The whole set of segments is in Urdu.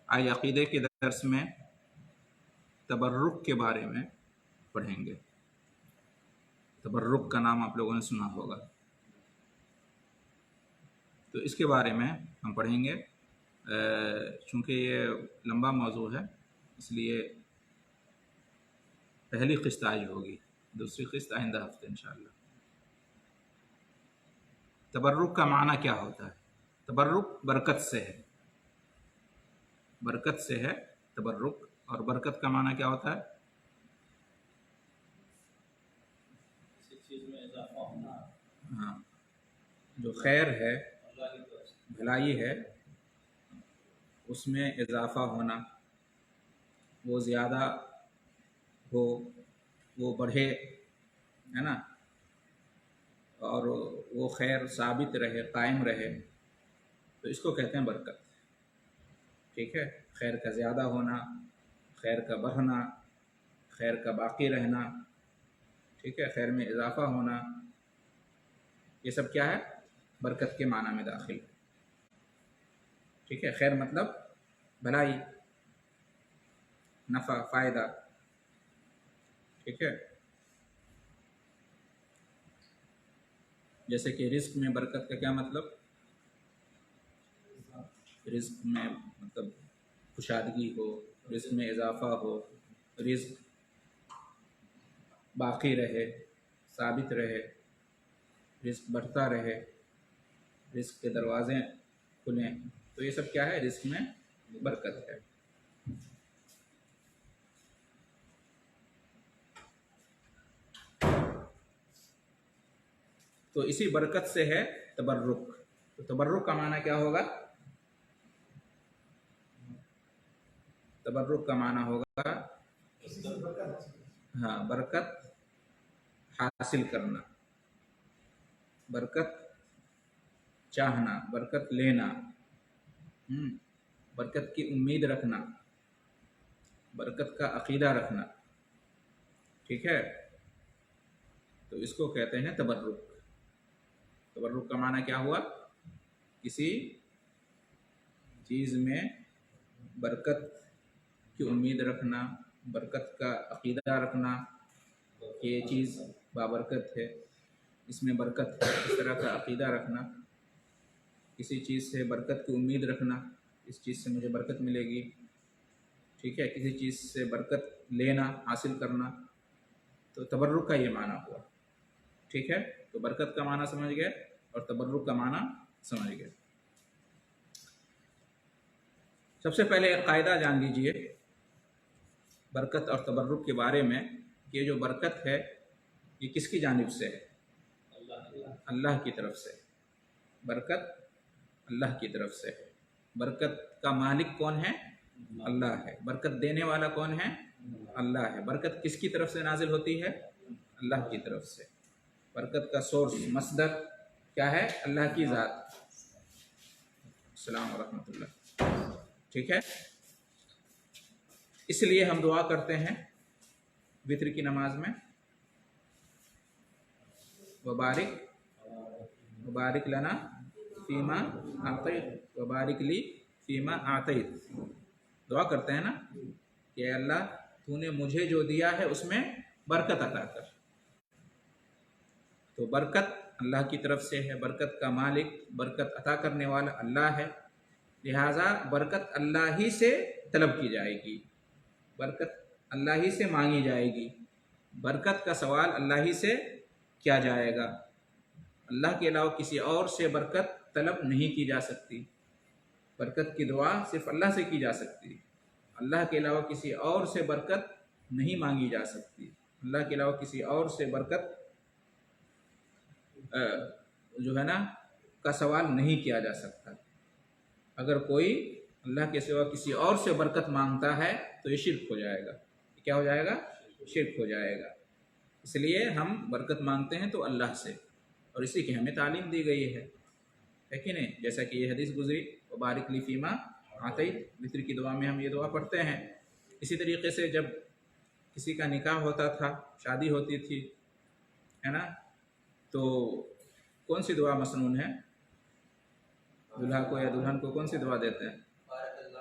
آج عقیدے کے درس میں تبرک کے بارے میں پڑھیں گے۔ تبرک کا نام آپ لوگوں نے سنا ہوگا، تو اس کے بارے میں ہم پڑھیں گے۔ چونکہ یہ لمبا موضوع ہے، اس لیے پہلی قسط آج ہوگی، دوسری قسط آئندہ ہفتے انشاءاللہ۔ تبرک کا معنی کیا ہوتا ہے؟ تبرک برکت سے ہے، برکت سے ہے تبرک۔ اور برکت کا معنی کیا ہوتا ہے؟ ہاں، جو خیر ہے، بھلائی ہے، اس میں اضافہ ہونا، وہ زیادہ ہو، وہ بڑھے، ہے نا، اور وہ خیر ثابت رہے، قائم رہے، تو اس کو کہتے ہیں برکت۔ ٹھیک ہے، خیر کا زیادہ ہونا، خیر کا بڑھنا، خیر کا باقی رہنا، ٹھیک ہے، خیر میں اضافہ ہونا، یہ سب کیا ہے؟ برکت کے معنی میں داخل ہے۔ ٹھیک ہے، خیر مطلب بھلائی، نفع، فائدہ۔ ٹھیک ہے، جیسے کہ رزق میں برکت کا کیا مطلب؟ رزق میں مطلب کشادگی ہو، رزق میں اضافہ ہو، رزق باقی رہے، ثابت رہے، رزق بڑھتا رہے، رزق کے دروازے کھلیں، تو یہ سب کیا ہے؟ رزق میں برکت ہے۔ تو اسی برکت سے ہے تبرک۔ تو تبرک کا معنی کیا ہوگا؟ تبرک کا معنی ہوگا ہاں، برکت حاصل کرنا، برکت چاہنا، برکت لینا، برکت کی امید رکھنا، برکت کا عقیدہ رکھنا۔ ٹھیک ہے، تو اس کو کہتے ہیں تبرک۔ تبرک کا معنی کیا ہوا؟ کسی چیز میں برکت کی امید رکھنا، برکت کا عقیدہ رکھنا کہ یہ چیز بابرکت ہے، اس میں برکت ہے، اس طرح کا عقیدہ رکھنا۔ کسی چیز سے برکت کی امید رکھنا، اس چیز سے مجھے برکت ملے گی۔ ٹھیک ہے، کسی چیز سے برکت لینا، حاصل کرنا، تو تبرک کا یہ معنی ہوا۔ ٹھیک ہے، تو برکت کا معنی سمجھ گئے اور تبرک کا معنی سمجھ گئے۔ سب سے پہلے ایک قاعدہ جان لیجئے برکت اور تبرک کے بارے میں، کہ یہ جو برکت ہے یہ کس کی جانب سے ہے؟ اللہ کی طرف سے۔ برکت اللہ کی طرف سے ہے۔ برکت کا مالک کون ہے؟ اللہ ہے۔ برکت دینے والا کون ہے؟ اللہ ہے۔ برکت کس کی طرف سے نازل ہوتی ہے؟ اللہ کی طرف سے۔ برکت کا سورس، مصدر کیا ہے؟ اللہ کی ذات۔ السلام ورحمۃ اللہ۔ ٹھیک ہے، اس لیے ہم دعا کرتے ہیں وتر کی نماز میں، وبارک لنا فیما اعطیت وبارک لی فیما اعطیت۔ دعا کرتے ہیں نا کہ اے اللہ تو نے مجھے جو دیا ہے اس میں برکت عطا کر۔ تو برکت اللہ کی طرف سے ہے، برکت کا مالک، برکت عطا کرنے والا اللہ ہے، لہٰذا برکت اللہ ہی سے طلب کی جائے گی، برکت اللہ ہی سے مانگی جائے گی، برکت کا سوال اللہ ہی سے کیا جائے گا۔ اللہ کے علاوہ کسی اور سے برکت طلب نہیں کی جا سکتی۔ برکت کی دعا صرف اللہ سے کی جا سکتی، اللہ کے علاوہ کسی اور سے برکت نہیں مانگی جا سکتی، اللہ کے علاوہ کسی اور سے برکت جو ہے نا کا سوال نہیں کیا جا سکتا۔ اگر کوئی اللہ کے سوا کسی اور سے برکت مانگتا ہے تو یہ شرک ہو جائے گا۔ کیا ہو جائے گا؟ شرک ہو جائے گا۔ اس لیے ہم برکت مانگتے ہیں تو اللہ سے، اور اسی کی ہمیں تعلیم دی گئی ہے کہ نہیں؟ جیسا کہ یہ حدیث گزری وبارک لی فیما اعطیت، وتر کی دعا میں ہم یہ دعا پڑھتے ہیں۔ اسی طریقے سے جب کسی کا نکاح ہوتا تھا، شادی ہوتی تھی، ہے نا، تو کون سی دعا مسنون ہے؟ دلہا کو یا دلہن کو کون سی دعا دیتے ہیں؟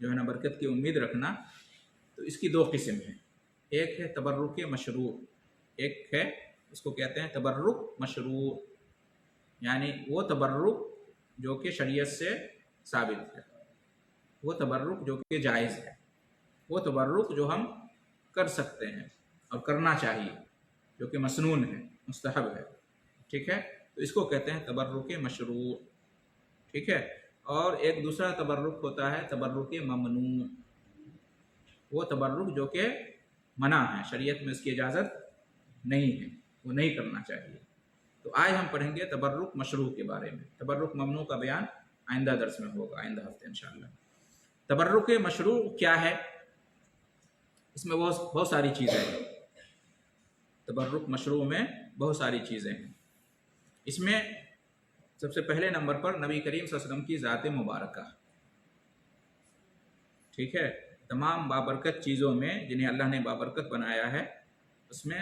جو ہے نا برکت کی امید رکھنا، تو اس کی دو قسم ہیں. ایک ہے تبرک مشروع، ایک ہے اس کو کہتے ہیں تبرک مشروع، یعنی وہ تبرک جو کہ شریعت سے ثابت ہے، وہ تبرک جو کہ جائز ہے، وہ تبرک جو ہم کر سکتے ہیں اور کرنا چاہیے، جو کہ مسنون ہے، مستحب ہے. ٹھیک ہے، تو اس کو کہتے ہیں تبرک مشروع. ٹھیک ہے، اور ایک دوسرا تبرک ہوتا ہے تبرک ممنوع، وہ تبرک جو کہ منع ہے، شریعت میں اس کی اجازت نہیں ہے، وہ نہیں کرنا چاہیے. تو آج ہم پڑھیں گے تبرک مشروع کے بارے میں. تبرک ممنوع کا بیان آئندہ درس میں ہوگا، آئندہ ہفتے انشاءاللہ. تبرک مشروع کیا ہے؟ اس میں بہت ساری چیزیں ہیں. تبرک مشروع میں بہت ساری چیزیں ہیں. اس میں سب سے پہلے نمبر پر نبی کریم صلی اللہ علیہ وسلم کی ذات مبارکہ. ٹھیک ہے، تمام بابرکت چیزوں میں جنہیں اللہ نے بابرکت بنایا ہے، اس میں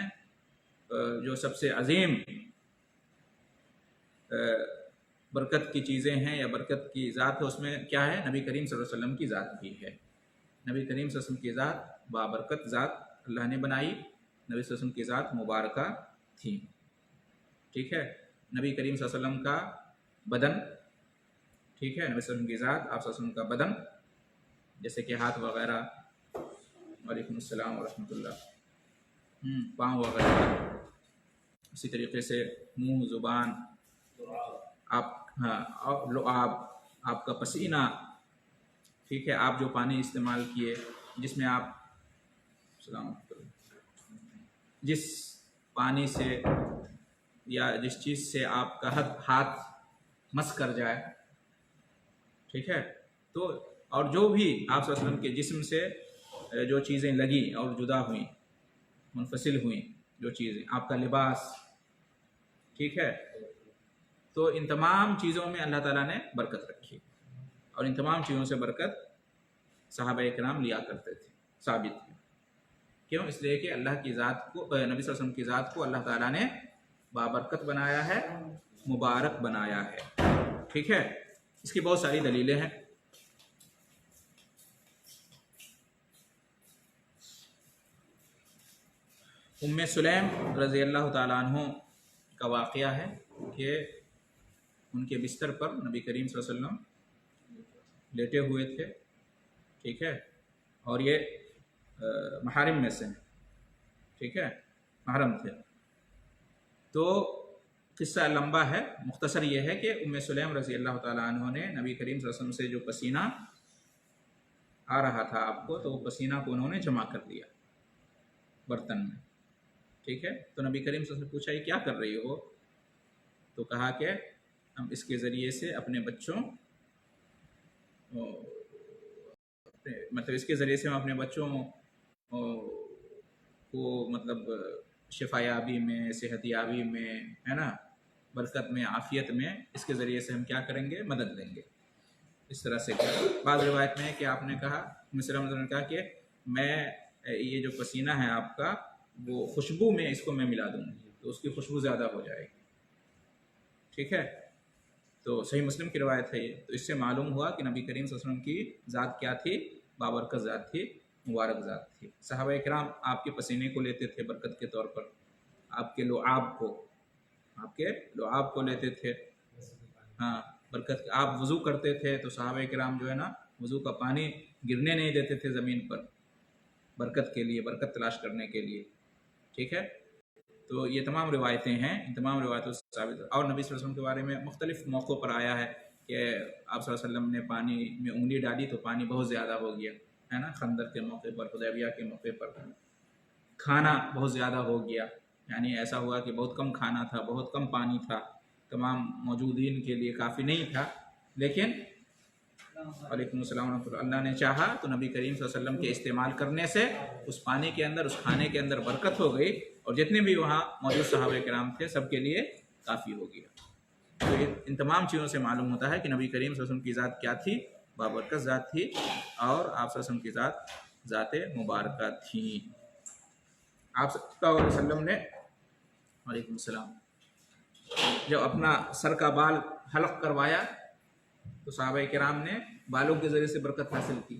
جو سب سے عظیم برکت کی چیزیں ہیں یا برکت کی ذات ہے، اس میں کیا ہے؟ نبی کریم صلی اللہ علیہ وسلم کی ذات بھی ہے. نبی کریم صلی اللہ علیہ وسلم کی ذات بابرکت ذات اللہ نے بنائی، نبی صلی اللہ علیہ وسلم کی ذات مبارکہ تھی. ٹھیک ہے، نبی کریم صلی اللہ علیہ وسلم کا بدن، ٹھیک ہے، نبی صلی اللہ علیہ وسلم کی ذات، آپ صلی اللہ علیہ وسلم کا بدن، جیسے کہ ہاتھ وغیرہ، وعلیکم السلام ورحمۃ اللہ، پاؤں وغیرہ، اسی طریقے سے منہ، زبان، آپ کا پسینہ، ٹھیک ہے، آپ جو پانی استعمال کیے، جس میں آپ جس پانی سے یا جس چیز سے آپ کا ہاتھ مس کر جائے، ٹھیک ہے، تو اور جو بھی آپ صلی اللہ علیہ وسلم کے جسم سے جو چیزیں لگی اور جدا ہوئیں، منفصل ہوئیں، جو چیزیں، آپ کا لباس، ٹھیک ہے، تو ان تمام چیزوں میں اللہ تعالیٰ نے برکت رکھی، اور ان تمام چیزوں سے برکت صحابہ کرام لیا کرتے تھے، ثابت ہے. کیوں؟ اس لیے کہ اللہ کی ذات کو، نبی صلی اللہ علیہ وسلم کی ذات کو اللہ تعالیٰ نے بابرکت بنایا ہے، مبارک بنایا ہے. ٹھیک ہے، اس کی بہت ساری دلیلیں ہیں. ام سلیم رضی اللہ تعالیٰ عنہ کا واقعہ ہے کہ ان کے بستر پر نبی کریم صلی اللہ علیہ وسلم لیٹے ہوئے تھے، ٹھیک ہے، اور یہ محارم میں سے، ٹھیک ہے، محرم تھے. تو قصہ لمبا ہے، مختصر یہ ہے کہ ام سلیم رضی اللہ تعالیٰ عنہ نے نبی کریم صلی اللہ علیہ وسلم سے جو پسینہ آ رہا تھا آپ کو، تو وہ پسینہ کو انہوں نے جمع کر لیا برتن میں. ٹھیک ہے، تو نبی کریم صلی اللہ علیہ وسلم سے پوچھا یہ کیا کر رہی ہو؟ تو کہا کہ ہم اس کے ذریعے سے اپنے بچوں، مطلب اس کے ذریعے سے ہم اپنے بچوں کو مطلب شفا یابی میں، صحت یابی میں، ہے نا، برکت میں، عافیت میں، اس کے ذریعے سے ہم کیا کریں گے؟ مدد دیں گے. اس طرح سے بعض روایت میں ہے کہ آپ نے کہا، مسلم نے کہا کہ میں یہ جو پسینہ ہے آپ کا، وہ خوشبو میں اس کو میں ملا دوں گی تو اس کی خوشبو زیادہ ہو جائے گی. ٹھیک ہے، تو صحیح مسلم کی روایت ہے یہ. تو اس سے معلوم ہوا کہ نبی کریم صلی اللہ علیہ وسلم کی ذات کیا تھی؟ بابرکت ذات تھی، مبارک ذات تھی. صحابہ کرام آپ کے پسینے کو لیتے تھے برکت کے طور پر، آپ کے لعاب کو لیتے تھے، ہاں، برکت. آپ وضو کرتے تھے تو صحابہ کرام جو ہے نا وضو کا پانی گرنے نہیں دیتے تھے زمین پر، برکت کے لیے، برکت تلاش کرنے کے لیے. ٹھیک ہے، تو یہ تمام روایتیں ہیں، ان تمام روایتوں سے ثابت ہے. اور نبی صلی اللہ علیہ وسلم کے بارے میں مختلف موقعوں پر آیا ہے کہ آپ صلی اللہ علیہ وسلم نے پانی میں انگلی ڈالی تو پانی بہت زیادہ ہو گیا، ہے نا، خندق کے موقع پر، حدیبیہ کے موقع پر. کھانا بہت زیادہ ہو گیا، یعنی ایسا ہوا کہ بہت کم کھانا تھا، بہت کم پانی تھا، تمام موجودین کے لیے کافی نہیں تھا. لیکن وعلیکم السلام ورحمۃ اللہ، اللہ نے چاہا تو نبی کریم صلی اللہ علیہ وسلم کے استعمال کرنے سے اس پانی کے اندر، اس کھانے کے اندر برکت ہو گئی، اور جتنے بھی وہاں موجود صحابہ کرام تھے سب کے لیے کافی ہو گیا. تو ان تمام چیزوں سے معلوم ہوتا ہے کہ نبی کریم صلی اللہ علیہ وسلم کی ذات کیا تھی؟ بابرکت ذات تھی، اور آپ صلی اللہ علیہ وسلم کی ذات مبارکہ تھی. آپ صلی اللہ علیہ وسلم نے، وعلیکم السلام، جب اپنا سر کا بال حلق کروایا تو صحابہ کرام نے بالوں کے ذریعے سے برکت حاصل کی.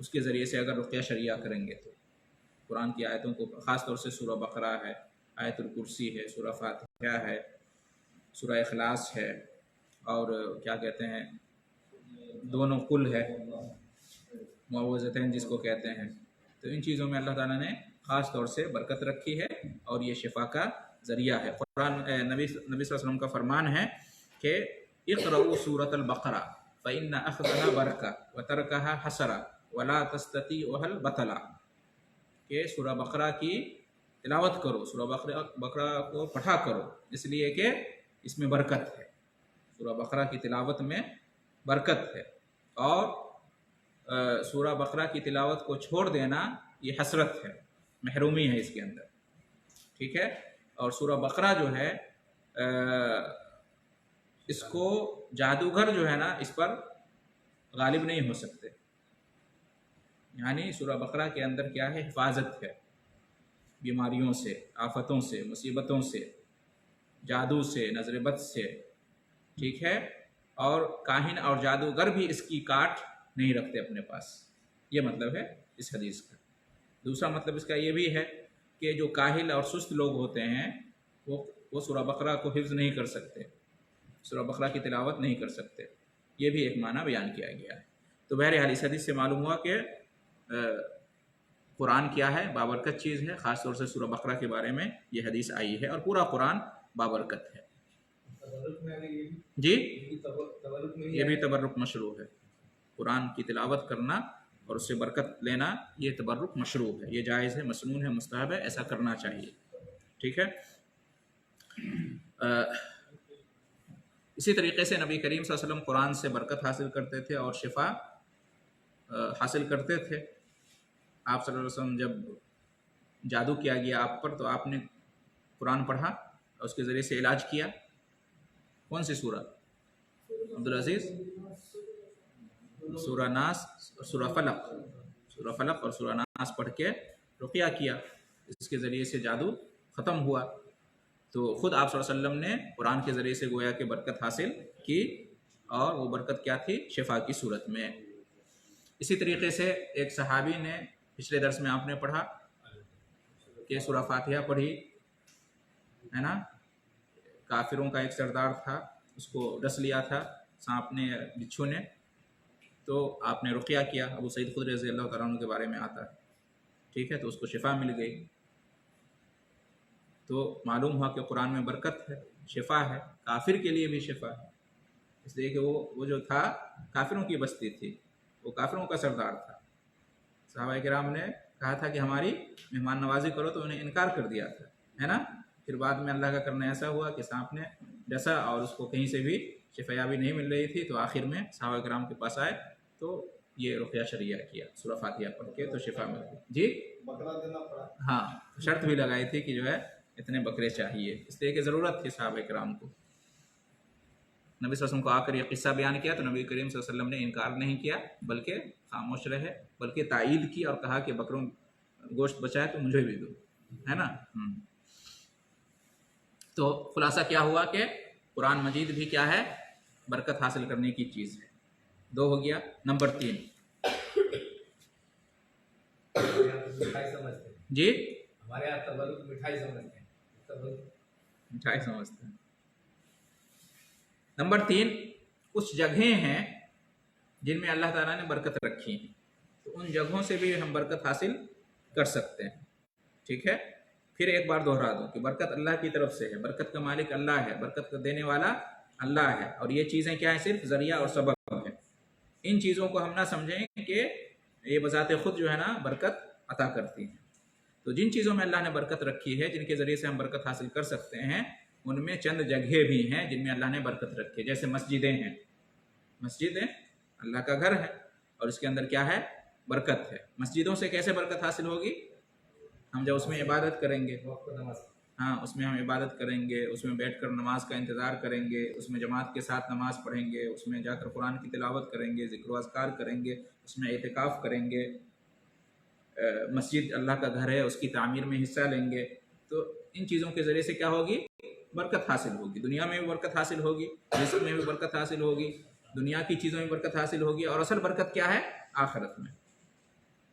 اس کے ذریعے سے اگر رقیہ شریعہ کریں گے تو قرآن کی آیتوں کو، خاص طور سے سورہ بقرہ ہے، آیت الکرسی ہے، سورہ فاتحہ ہے، سورہ اخلاص ہے، اور کیا کہتے ہیں دونوں کل ہے، معوذتین جس کو کہتے ہیں، تو ان چیزوں میں اللہ تعالیٰ نے خاص طور سے برکت رکھی ہے اور یہ شفا کا ذریعہ ہے۔ قرآن نبی صلی اللہ علیہ وسلم کا فرمان ہے کہ اقرؤوا سورۃ البقرہ فإن أخذها برکہ وترکها حسرہ ولا تستطيعها البطلہ، کہ سورہ بقرہ کی تلاوت کرو، سورہ بقرہ کو پڑھا کرو، اس لیے کہ اس میں برکت ہے، سورہ بقرہ کی تلاوت میں برکت ہے، اور سورہ بقرہ کی تلاوت کو چھوڑ دینا یہ حسرت ہے، محرومی ہے اس کے اندر، ٹھیک ہے۔ اور سورہ بقرہ جو ہے اس کو جادوگر جو ہے نا اس پر غالب نہیں ہو سکتے، یعنی سورہ بقرہ کے اندر کیا ہے، حفاظت ہے بیماریوں سے، آفتوں سے، مصیبتوں سے، جادو سے، نظر بد سے، ٹھیک ہے، اور کاہن اور جادوگر بھی اس کی کاٹ نہیں رکھتے اپنے پاس، یہ مطلب ہے اس حدیث کا۔ دوسرا مطلب اس کا یہ بھی ہے کہ جو کاہل اور سست لوگ ہوتے ہیں وہ سورہ بقرہ کو حفظ نہیں کر سکتے، سورہ بقرہ کی تلاوت نہیں کر سکتے، یہ بھی ایک معنی بیان کیا گیا ہے۔ تو بہرحال اس حدیث سے معلوم ہوا کہ قرآن کیا ہے، بابرکت چیز ہے، خاص طور سے سورہ بقرہ کے بارے میں یہ حدیث آئی ہے، اور پورا قرآن بابرکت ہے۔ جی یہ بھی تبرک مشروع ہے، قرآن کی تلاوت کرنا اور اس سے برکت لینا یہ تبرک مشروع ہے، یہ جائز ہے، مسنون ہے، مستحب ہے، ایسا کرنا چاہیے، ٹھیک ہے۔ اسی طریقے سے نبی کریم صلی اللہ علیہ وسلم قرآن سے برکت حاصل کرتے تھے اور شفا حاصل کرتے تھے۔ آپ صلی اللہ علیہ وسلم جب جادو کیا گیا آپ پر تو آپ نے قرآن پڑھا اور اس کے ذریعے سے علاج کیا، کون سی سورہ؟ عبدالعزیز، سورہ ناس، سورہ فلق اور سورہ ناس پڑھ کے رقیہ کیا، اس کے ذریعے سے جادو ختم ہوا۔ تو خود آپ صلی اللہ علیہ وسلم نے قرآن کے ذریعے سے گویا کہ برکت حاصل کی، اور وہ برکت کیا تھی؟ شفا کی صورت میں۔ اسی طریقے سے ایک صحابی نے، پچھلے درس میں آپ نے پڑھا کہ سورہ فاتحہ پڑھی ہے نا، کافروں کا ایک سردار تھا، اس کو ڈس لیا تھا سانپ نے، بچھو نے، تو آپ نے رقیہ کیا، ابو سعید خدری رضی اللہ تعالیٰ عنہ کے بارے میں آتا ہے، ٹھیک ہے، تو اس کو شفا مل گئی۔ تو معلوم ہوا کہ قرآن میں برکت ہے، شفا ہے، کافر کے لیے بھی شفا ہے، اس لیے کہ وہ جو تھا کافروں کی بستی تھی، وہ کافروں کا سردار تھا۔ صحابہ کرام نے کہا تھا کہ ہماری مہمان نوازی کرو، تو انہیں انکار کر دیا تھا، ہے نا۔ پھر بعد میں اللہ کا کرنا ایسا ہوا کہ سانپ نے ڈسا اور اس کو کہیں سے بھی شفا یابی نہیں مل رہی تھی، تو آخر میں صحابہ کرام کے پاس آئے تو یہ رقیہ شریعہ کیا، سورہ فاتحہ پڑھ کے، تو شفا مل گئی۔ جی بکرا دینا پڑا، ہاں، شرط بھی لگائی تھی کہ جو ہے اتنے بکرے چاہیے، اس لیے کہ ضرورت تھی صحابہ کرام کو۔ نبی صلی اللہ علیہ وسلم کو آ کر یہ قصہ بیان کیا تو نبی کریم صلی اللہ علیہ وسلم نے انکار نہیں کیا، بلکہ خاموش رہے، بلکہ تائید کی اور کہا کہ بکروں گوشت بچا ہے تو مجھے بھی دو، ہے نا۔ تو خلاصہ کیا ہوا کہ قرآن مجید بھی کیا ہے؟ برکت حاصل کرنے کی چیز ہے۔ 2 ہو گیا۔ نمبر 3 جی ہمارے یہاں تبرک مٹھائی سمجھتے ہیں، مٹھائی سمجھتے ہیں۔ نمبر 3 کچھ جگہیں ہیں جن میں اللہ تعالیٰ نے برکت رکھی ہیں، تو ان جگہوں سے بھی ہم برکت حاصل کر سکتے ہیں، ٹھیک ہے۔ پھر ایک بار دہرا دوں کہ برکت اللہ کی طرف سے ہے، برکت کا مالک اللہ ہے، برکت کا دینے والا اللہ ہے، اور یہ چیزیں کیا ہیں؟ صرف ذریعہ اور سبب ہے۔ ان چیزوں کو ہم نہ سمجھیں کہ یہ بذات خود جو ہے نا برکت عطا کرتی ہیں۔ تو جن چیزوں میں اللہ نے برکت رکھی ہے، جن کے ذریعے سے ہم برکت حاصل کر سکتے ہیں، ان میں چند جگہیں بھی ہیں جن میں اللہ نے برکت رکھی ہے، جیسے مسجدیں ہیں۔ مسجدیں اللہ کا گھر ہے اور اس کے اندر کیا ہے؟ برکت ہے۔ مسجدوں سے کیسے برکت حاصل ہوگی؟ ہم جب اس میں عبادت کریں گے، ہاں، اس میں ہم عبادت کریں گے، اس میں بیٹھ کر نماز کا انتظار کریں گے، اس میں جماعت کے ساتھ نماز پڑھیں گے، اس میں جا کر قرآن کی تلاوت کریں گے، ذکر و اذکار کریں گے، اس میں اعتکاف کریں گے، مسجد اللہ کا گھر ہے، اس کی تعمیر میں حصہ لیں گے، تو ان چیزوں کے ذریعے سے کیا ہوگی؟ برکت حاصل ہوگی، دنیا میں بھی برکت حاصل ہوگی، رزق میں بھی برکت حاصل ہوگی، دنیا کی چیزوں میں برکت حاصل ہوگی، اور اصل برکت کیا ہے؟ آخرت میں۔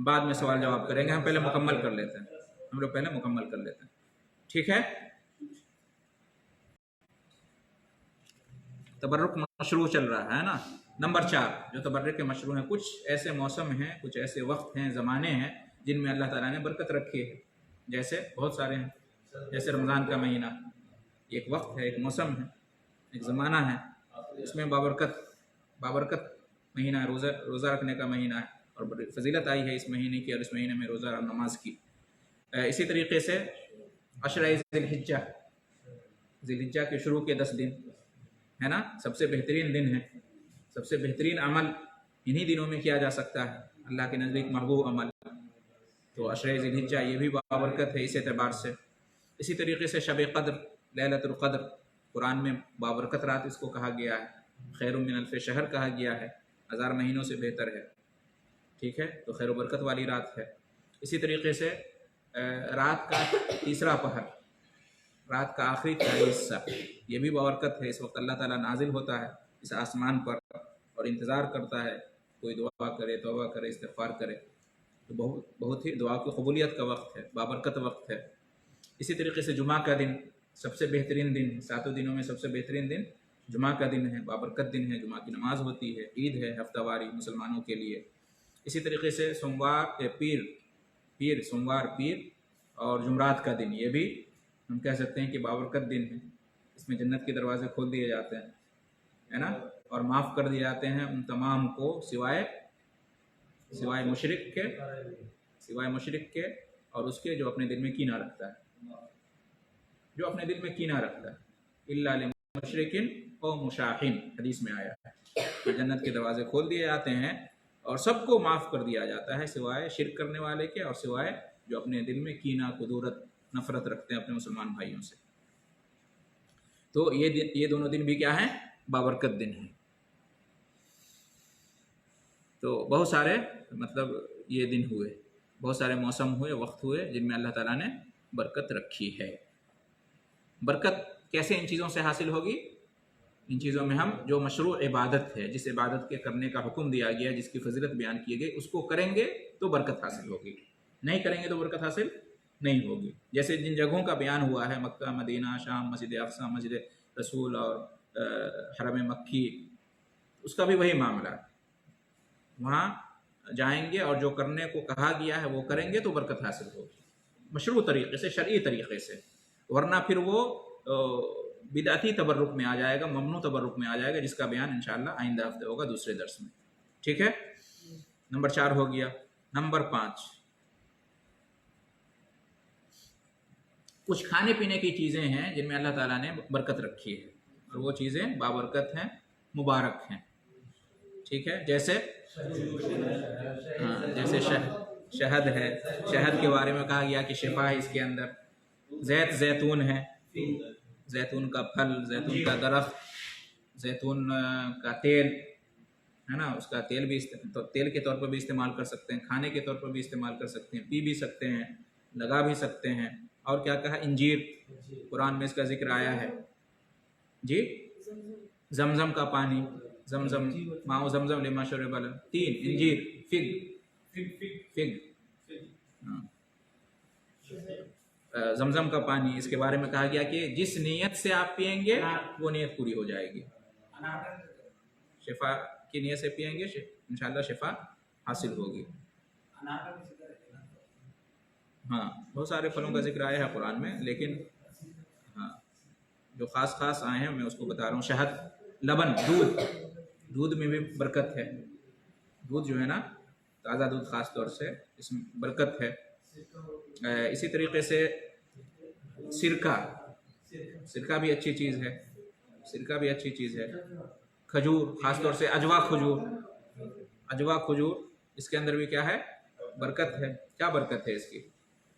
بعد میں سوال جواب کریں گے، ہم پہلے مکمل کر لیتے ہیں، ہم لوگ پہلے مکمل کر لیتے ہیں، ٹھیک ہے؟ تبرک مشروع چل رہا ہے نا۔ نمبر 4 جو تبرک کے مشروع ہیں، کچھ ایسے موسم ہیں، کچھ ایسے وقت ہیں، زمانے ہیں جن میں اللہ تعالیٰ نے برکت رکھی ہے، جیسے بہت سارے ہیں، جیسے رمضان کا مہینہ ایک وقت ہے، ایک موسم ہے، ایک زمانہ ہے، اس میں بابرکت مہینہ ہے، روزہ رکھنے کا مہینہ ہے، اور بڑی فضیلت آئی ہے اس مہینے کی، اور اس مہینے میں روزہ اور نماز کی۔ اسی طریقے سے عشرہ ذی الحجہ کے شروع کے 10 دن ہے نا، سب سے بہترین دن ہے، سب سے بہترین عمل انہی دنوں میں کیا جا سکتا ہے، اللہ کے نزدیک محبوب عمل، تو عشرہ ذی الحجہ یہ بھی بابرکت ہے اس اعتبار سے۔ اسی طریقے سے شب قدر، لیلۃ القدر، قرآن میں بابرکت رات اس کو کہا گیا ہے، خیر من الف شہر کہا گیا ہے، 1000 مہینوں سے بہتر ہے، ٹھیک ہے، تو خیر و برکت والی رات ہے۔ اسی طریقے سے رات کا تیسرا پہر، رات کا آخری تہائی حصہ، یہ بھی بابرکت ہے، اس وقت اللہ تعالیٰ نازل ہوتا ہے اس آسمان پر اور انتظار کرتا ہے کوئی دعا کرے، توبہ کرے، استغفار کرے، تو بہت ہی دعا کی قبولیت کا وقت ہے، بابرکت وقت ہے۔ اسی طریقے سے جمعہ کا دن سب سے بہترین دن ہے، 7 دنوں میں سب سے بہترین دن جمعہ کا دن ہے، بابرکت دن ہے، جمعہ کی نماز ہوتی ہے، عید ہے ہفتہ واری مسلمانوں کے لیے۔ اسی طریقے سے سوموار، پیر اور جمعرات کا دن، یہ بھی ہم کہہ سکتے ہیں کہ بابرکت دن ہے، اس میں جنت کے دروازے کھول دیے جاتے ہیں، ہے نا، اور معاف کر دیے جاتے ہیں ان تمام کو سوائے مشرک کے اور اس کے جو اپنے دل میں کینہ رکھتا ہے، الا لمشرکن او مشاقین، حدیث میں آیا ہے کہ جنت کے دروازے کھول دیے جاتے ہیں اور سب کو معاف کر دیا جاتا ہے سوائے شرک کرنے والے کے، اور سوائے جو اپنے دل میں کینہ، قدورت، نفرت رکھتے ہیں اپنے مسلمان بھائیوں سے۔ تو یہ دونوں دن بھی کیا ہیں؟ بابرکت دن ہیں۔ تو بہت سارے یہ دن ہوئے، بہت سارے موسم ہوئے، وقت ہوئے جن میں اللہ تعالیٰ نے برکت رکھی ہے۔ برکت کیسے ان چیزوں سے حاصل ہوگی؟ ان چیزوں میں ہم جو مشروع عبادت ہے، جس عبادت کے کرنے کا حکم دیا گیا، جس کی فضیلت بیان کی گئی، اس کو کریں گے تو برکت حاصل ہوگی، نہیں کریں گے تو برکت حاصل نہیں ہوگی۔ جیسے جن جگہوں کا بیان ہوا ہے، مکہ، مدینہ، شام، مسجد اقصی، مسجد رسول اور حرم مکی، اس کا بھی وہی معاملہ ہے، وہاں جائیں گے اور جو کرنے کو کہا گیا ہے وہ کریں گے تو برکت حاصل ہوگی، مشروع طریقے سے، شرعی طریقے سے، ورنہ پھر وہ بدعتی تبرک میں آ جائے گا، ممنوع تبرک میں آ جائے گا، جس کا بیان انشاءاللہ آئندہ ہفتے ہوگا دوسرے درس میں، ٹھیک ہے؟ نمبر 4 ہو گیا۔ نمبر 5، کچھ کھانے پینے کی چیزیں ہیں جن میں اللہ تعالیٰ نے برکت رکھی ہے، اور وہ چیزیں بابرکت ہیں، مبارک ہیں، ٹھیک ہے؟ جیسے شہد ہے، شہد کے بارے میں کہا گیا کہ شفا ہے اس کے اندر، زیتون ہے، زیتون کا پھل، زیتون کا درخت، زیتون کا تیل ہے نا، اس کا تیل بھی تیل کے طور پر بھی استعمال کر سکتے ہیں، کھانے کے طور پر بھی استعمال کر سکتے ہیں، پی بھی سکتے ہیں، لگا بھی سکتے ہیں۔ اور کیا کہا؟ انجیر، قرآن میں اس کا ذکر آیا ہے، جی، زمزم کا پانی، زمزم، ماء زمزم لما شرب له، 3 انجیر، فگ، زمزم کا پانی، اس کے بارے میں کہا گیا کہ جس نیت سے آپ پئیں گے وہ نیت پوری ہو جائے گی، شفا کی نیت سے پئیں گے انشاءاللہ شفا حاصل ہوگی۔ ہاں، بہت سارے پھلوں کا ذکر آیا ہے قرآن میں، لیکن ہاں جو خاص آئے ہیں میں اس کو بتا رہا ہوں۔ شہد، لبن، دودھ میں بھی برکت ہے، دودھ جو ہے نا، تازہ دودھ خاص طور سے، اس میں برکت ہے۔ اسی طریقے سے سرکہ بھی اچھی چیز ہے، کھجور، خاص طور سے اجوا کھجور، اس کے اندر بھی کیا ہے؟ برکت ہے۔ کیا برکت ہے اس کی؟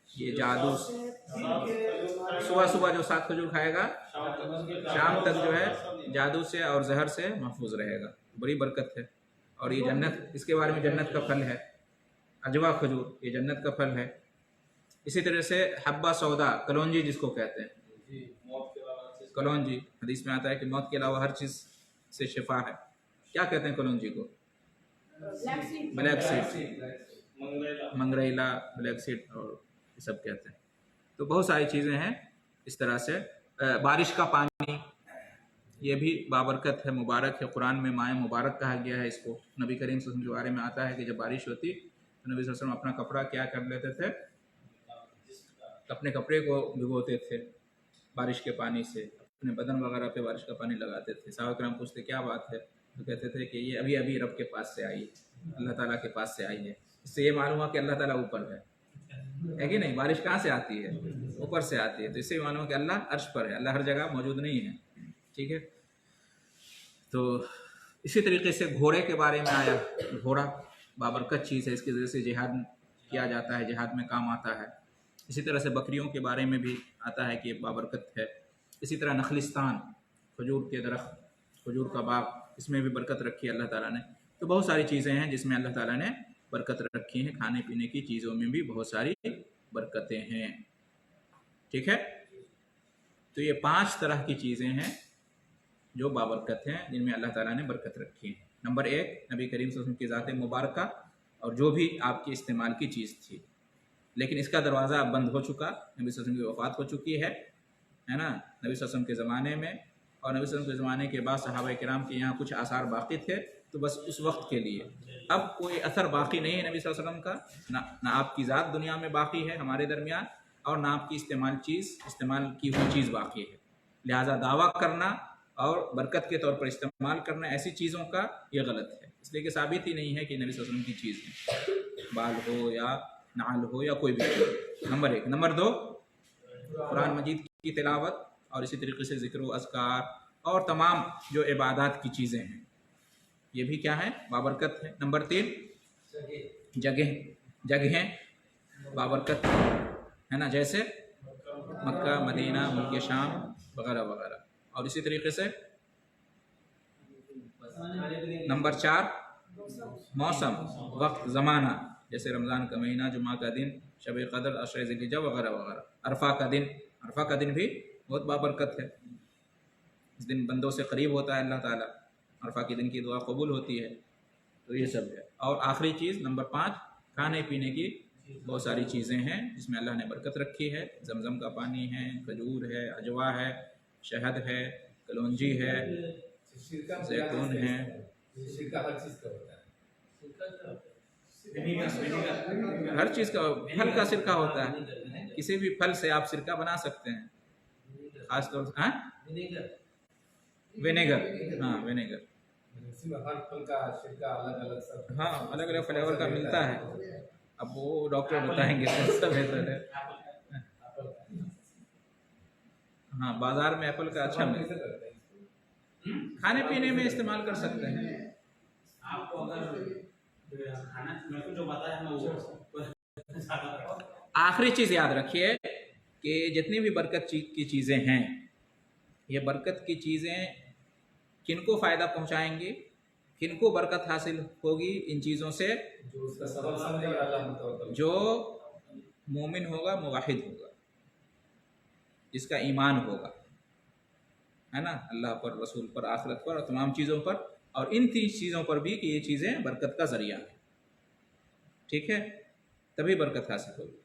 یہ جادو، صبح جو 7 کھجور کھائے گا شام تک جو ہے جادو سے اور زہر سے محفوظ رہے گا، بڑی برکت ہے۔ اور یہ جنت، اس کے بارے میں جنت کا پھل ہے، اجوا کھجور، یہ جنت کا پھل ہے۔ اسی طرح سے حبہ سودا، کلونجی جس کو کہتے ہیں، کلونجی حدیث میں آتا ہے کہ موت کے علاوہ ہر چیز سے شفا ہے۔ کیا کہتے ہیں کلونجی کو؟ بلیک سیڈ، منگریلا، بلیک سیڈ اور یہ سب کہتے ہیں. تو بہت ساری چیزیں ہیں اس طرح سے. بارش کا پانی یہ بھی بابرکت ہے، مبارک ہے. قرآن میں مائع مبارک کہا گیا ہے اس کو. نبی کریم صلی اللہ علیہ وسلم کے بارے میں آتا ہے کہ جب بارش ہوتی تو نبی صلی اللہ علیہ وسلم اپنا کپڑا کیا کر لیتے تھے، اپنے کپڑے کو بھگوتے تھے بارش کے پانی سے، اپنے بدن وغیرہ پہ بارش کا پانی لگاتے تھے. صحابہ کرام پوچھتے کیا بات ہے، تو کہتے تھے کہ یہ ابھی ابھی رب کے پاس سے آئی ہے، اللہ تعالیٰ کے پاس سے آئی ہے. اس سے یہ معلوم ہوا کہ اللہ تعالیٰ اوپر ہے کہ نہیں. بارش کہاں سے آتی ہے؟ اوپر سے آتی ہے. تو اس سے معلوم ہوا کہ اللہ عرش پر ہے، اللہ ہر جگہ موجود نہیں ہے. ٹھیک ہے. تو اسی طریقے سے گھوڑے کے بارے میں آیا. گھوڑا بابرکت چیز ہے، اس کی وجہ سے جہاد کیا جاتا ہے، جہاد میں کام آتا ہے. اسی طرح سے بکریوں کے بارے میں بھی آتا ہے کہ یہ بابرکت ہے. اسی طرح نخلستان، کھجور کے درخت، کھجور کا باغ، اس میں بھی برکت رکھی ہے اللہ تعالیٰ نے. تو بہت ساری چیزیں ہیں جس میں اللہ تعالیٰ نے برکت رکھی ہیں. کھانے پینے کی چیزوں میں بھی بہت ساری برکتیں ہیں. ٹھیک ہے. تو یہ 5 طرح کی چیزیں ہیں جو بابرکت ہیں، جن میں اللہ تعالیٰ نے برکت رکھی ہے. نمبر 1 نبی کریم صلی اللہ علیہ وسلم کی ذات مبارکہ اور جو بھی آپ کے استعمال کی چیز تھی. لیکن اس کا دروازہ اب بند ہو چکا. نبی صلی اللہ علیہ وسلم کی وفات ہو چکی ہے نا، نبی صلی اللہ علیہ وسلم کے زمانے میں. اور نبی صلی اللہ علیہ وسلم کے زمانے کے بعد صحابہ کرام کے یہاں کچھ آثار باقی تھے، تو بس اس وقت کے لیے. اب کوئی اثر باقی نہیں ہے نبی صلی اللہ علیہ وسلم کا، نہ آپ کی ذات دنیا میں باقی ہے ہمارے درمیان، اور نہ آپ کی استعمال کی ہوئی چیز باقی ہے. لہٰذا دعویٰ کرنا اور برکت کے طور پر استعمال کرنا ایسی چیزوں کا یہ غلط ہے، اس لیے کہ ثابت ہی نہیں ہے کہ نبی صلی اللہ علیہ وسلم کی چیز ہے، بال ہو یا نعل ہو یا کوئی بھی. نمبر 1. نمبر 2 قرآن مجید کی تلاوت اور اسی طریقے سے ذکر و اذکار اور تمام جو عبادات کی چیزیں ہیں یہ بھی کیا ہے؟ بابرکت ہے. نمبر 3 جگہیں بابرکت ہے نا، جیسے مکہ، مدینہ، ملک شام وغیرہ وغیرہ. اور اسی طریقے سے نمبر 4 موسم، وقت، زمانہ، جیسے رمضان کا مہینہ، جمعہ کا دن، شب قدر، عشر ذی الحجہ وغیرہ وغیرہ. عرفہ کا دن بھی بہت بابرکت ہے. اس دن بندوں سے قریب ہوتا ہے اللہ تعالیٰ، عرفہ کے دن کی دعا قبول ہوتی ہے. تو یہ سب ہے. اور آخری چیز نمبر 5 کھانے پینے کی بہت ساری چیزیں ہیں جس میں اللہ نے برکت رکھی ہے. زمزم کا پانی ہے، کھجور ہے، اجوا ہے، شہد ہے، کلونجی ہے، زیتون ہے. ہر چیز کا پھل کا سرکہ ہوتا ہے. کسی بھی پھل سے آپ سرکہ بنا سکتے ہیں. خاص طور سے ونیگر. ہاں ونیگر، ہاں الگ الگ فلیور کا ملتا ہے. اب وہ ڈاکٹر بتائیں گے سب بہتر ہے. ہاں بازار میں ایپل کا اچھا ملتا ہے، کھانے پینے میں استعمال کر سکتے ہیں. آپ کو اگر کھانا جو بتایا آخری چیز یاد رکھیے کہ جتنی بھی برکت کی چیزیں ہیں، یہ برکت کی چیزیں کن کو فائدہ پہنچائیں گی، کن کو برکت حاصل ہوگی ان چیزوں سے؟ جو مومن ہوگا، موحد ہوگا، جس کا ایمان ہوگا، ہے نا، اللہ پر، رسول پر، آخرت پر اور تمام چیزوں پر. اور ان 3 چیزوں پر بھی کہ یہ چیزیں برکت کا ذریعہ ہیں. ٹھیک ہے، تبھی برکت حاصل ہوگی.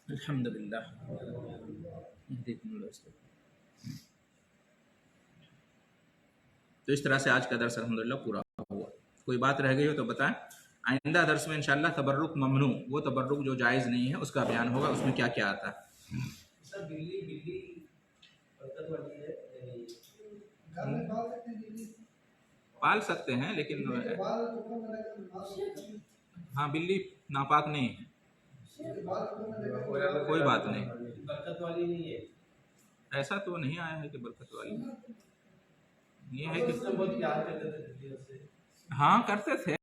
الحمدللہ. تو اس طرح سے آج کا درس الحمدللہ پورا ہوا. کوئی بات رہ گئی ہو تو بتائیں. آئندہ درس میں انشاءاللہ تبرک ممنوع، وہ تبرک جو جائز نہیں ہے اس کا بیان ہوگا. اس میں کیا کیا آتا ہے. پال سکتے ہیں لیکن ہاں بلی ناپاک نہیں ہے، کوئی بات نہیں. برکت والی نہیں ہے، ایسا تو نہیں آیا ہے کہ برکت والی. یہ ہے کہ ہاں کرتے تھے.